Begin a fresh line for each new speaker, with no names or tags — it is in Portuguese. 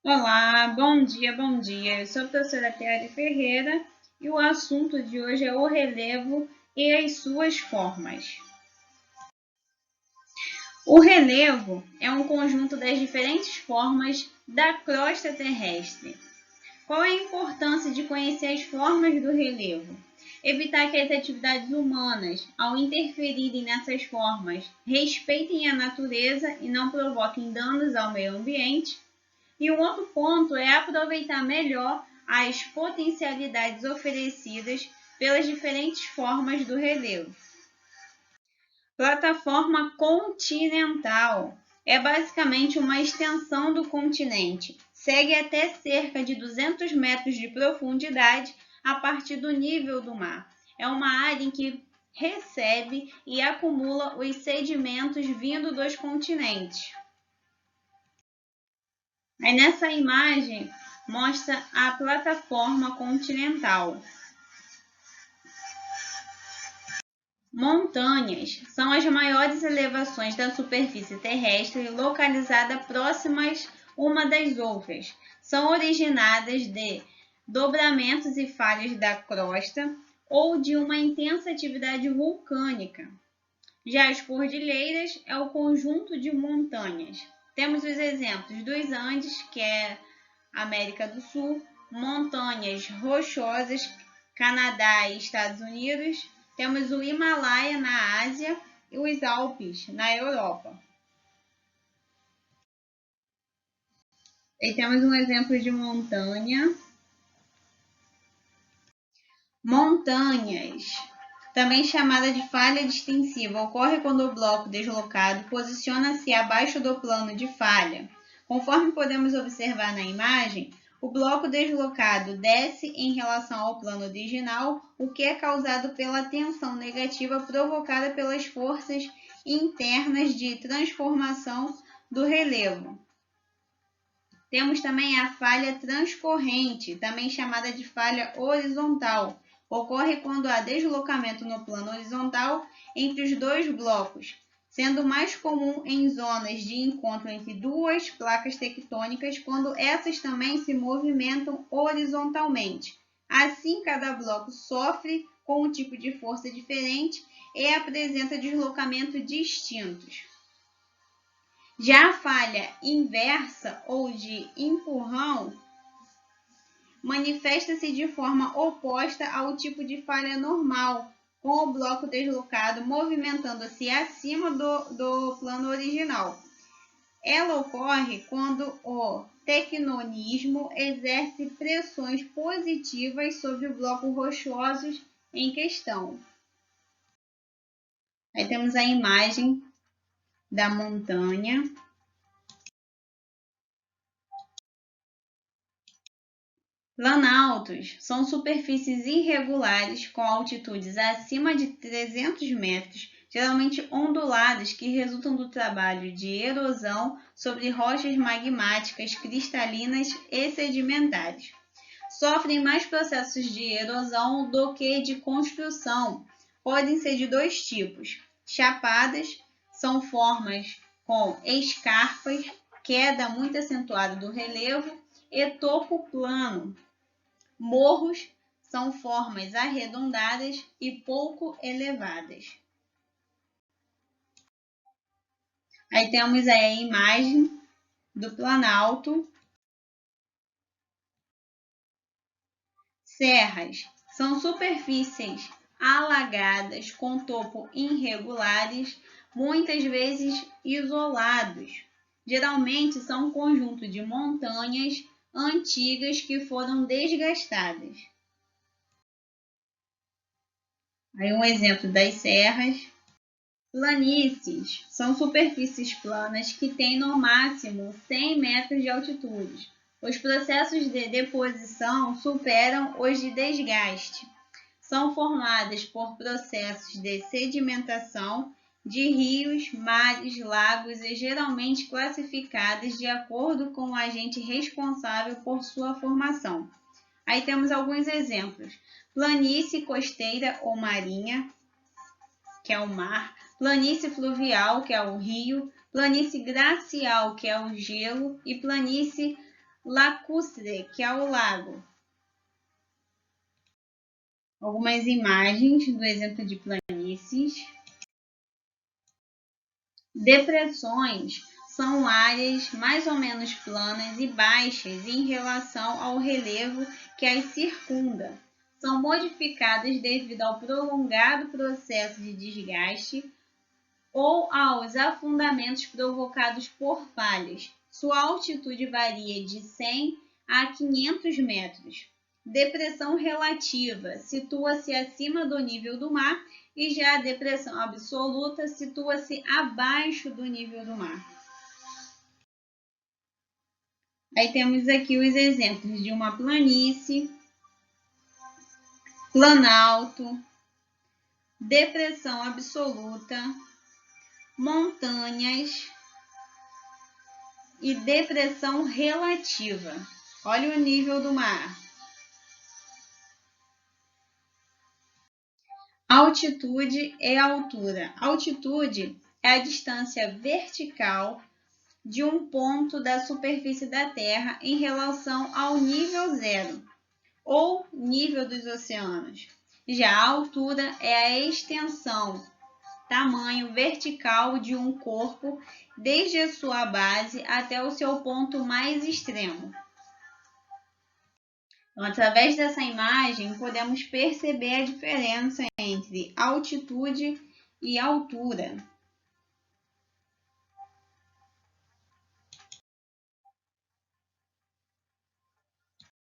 Olá, bom dia, bom dia. Eu sou a professora Teare Ferreira e o assunto de hoje é o relevo e as suas formas. O relevo é um conjunto das diferentes formas da crosta terrestre. Qual é a importância de conhecer as formas do relevo? Evitar que as atividades humanas, ao interferirem nessas formas, respeitem a natureza e não provoquem danos ao meio ambiente. E um outro ponto é aproveitar melhor as potencialidades oferecidas pelas diferentes formas do relevo. Plataforma continental é basicamente uma extensão do continente. Segue até cerca de 200 metros de profundidade a partir do nível do mar. É uma área em que recebe e acumula os sedimentos vindo dos continentes. Aí nessa imagem mostra a plataforma continental. Montanhas são as maiores elevações da superfície terrestre localizadas próximas uma das outras. São originadas de dobramentos e falhas da crosta ou de uma intensa atividade vulcânica. Já as cordilheiras é o conjunto de montanhas. Temos os exemplos dos Andes, que é América do Sul, montanhas rochosas, Canadá e Estados Unidos. Temos o Himalaia na Ásia e os Alpes na Europa. E temos um exemplo de montanha. Montanhas, também chamada de falha distintiva, ocorre quando o bloco deslocado posiciona-se abaixo do plano de falha. Conforme podemos observar na imagem, o bloco deslocado desce em relação ao plano original, o que é causado pela tensão negativa provocada pelas forças internas de transformação do relevo. Temos também a falha transcorrente, também chamada de falha horizontal. Ocorre quando há deslocamento no plano horizontal entre os dois blocos, sendo mais comum em zonas de encontro entre duas placas tectônicas, quando essas também se movimentam horizontalmente. Assim, cada bloco sofre com um tipo de força diferente e apresenta deslocamentos distintos. Já a falha inversa ou de empurrão manifesta-se de forma oposta ao tipo de falha normal, com o bloco deslocado movimentando-se acima do plano original. Ela ocorre quando o tectonismo exerce pressões positivas sobre o bloco rochoso em questão. Aí temos a imagem da montanha. Planaltos são superfícies irregulares com altitudes acima de 300 metros, geralmente onduladas, que resultam do trabalho de erosão sobre rochas magmáticas, cristalinas e sedimentares. Sofrem mais processos de erosão do que de construção. Podem ser de dois tipos. Chapadas são formas com escarpas, queda muito acentuada do relevo, e topo plano. Morros são formas arredondadas e pouco elevadas. Aí temos aí a imagem do Planalto. Serras são superfícies alagadas com topo irregulares, muitas vezes isolados. Geralmente são um conjunto de montanhas antigas que foram desgastadas. Aí um exemplo das serras. Planícies são superfícies planas que têm no máximo 100 metros de altitude. Os processos de deposição superam os de desgaste. São formadas por processos de sedimentação de rios, mares, lagos e geralmente classificadas de acordo com o agente responsável por sua formação. Aí temos alguns exemplos. Planície costeira ou marinha, que é o mar. Planície fluvial, que é o rio. Planície glacial, que é o gelo. E planície lacustre, que é o lago. Algumas imagens do exemplo de planícies. Depressões são áreas mais ou menos planas e baixas em relação ao relevo que as circunda. São modificadas devido ao prolongado processo de desgaste ou aos afundamentos provocados por falhas. Sua altitude varia de 100 a 500 metros. Depressão relativa situa-se acima do nível do mar e já a depressão absoluta situa-se abaixo do nível do mar. Aí temos aqui os exemplos de uma planície, planalto, depressão absoluta, montanhas e depressão relativa. Olha o nível do mar. Altitude e altura. Altitude é a distância vertical de um ponto da superfície da Terra em relação ao nível zero, ou nível dos oceanos. Já a altura é a extensão, tamanho vertical de um corpo desde a sua base até o seu ponto mais extremo. Então, através dessa imagem, podemos perceber a diferença entre altitude e altura.